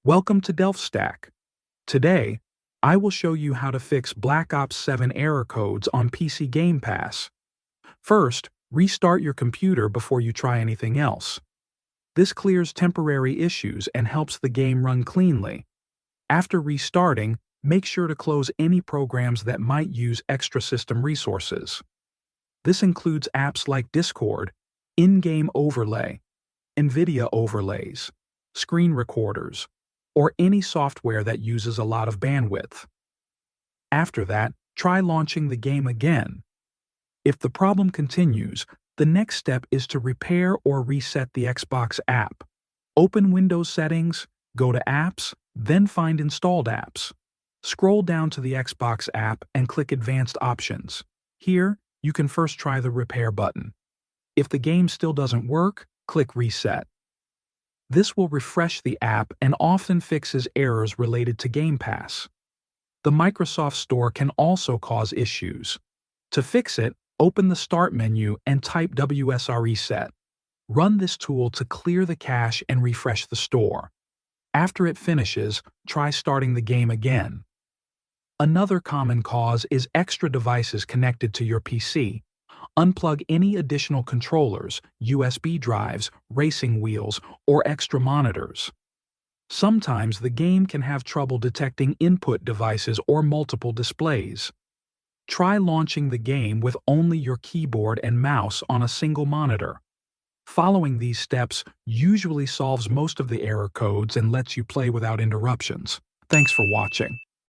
Welcome to DelphStack. Today, I will show you how to fix Black Ops 7 error codes on PC Game Pass. First, restart your computer before you try anything else. This clears temporary issues and helps the game run cleanly. After restarting, make sure to close any programs that might use extra system resources. This includes apps like Discord, in-game overlay, NVIDIA overlays, screen recorders, or any software that uses a lot of bandwidth. After that, try launching the game again. If the problem continues, the next step is to repair or reset the Xbox app. Open Windows Settings, go to Apps, then find Installed Apps. Scroll down to the Xbox app and click Advanced Options. Here, you can first try the Repair button. If the game still doesn't work, click Reset. This will refresh the app and often fixes errors related to Game Pass. The Microsoft Store can also cause issues. To fix it, open the Start menu and type WSReset. Run this tool to clear the cache and refresh the store. After it finishes, try starting the game again. Another common cause is extra devices connected to your PC. Unplug any additional controllers, USB drives, racing wheels, or extra monitors. Sometimes the game can have trouble detecting input devices or multiple displays. Try launching the game with only your keyboard and mouse on a single monitor. Following these steps usually solves most of the error codes and lets you play without interruptions. Thanks for watching.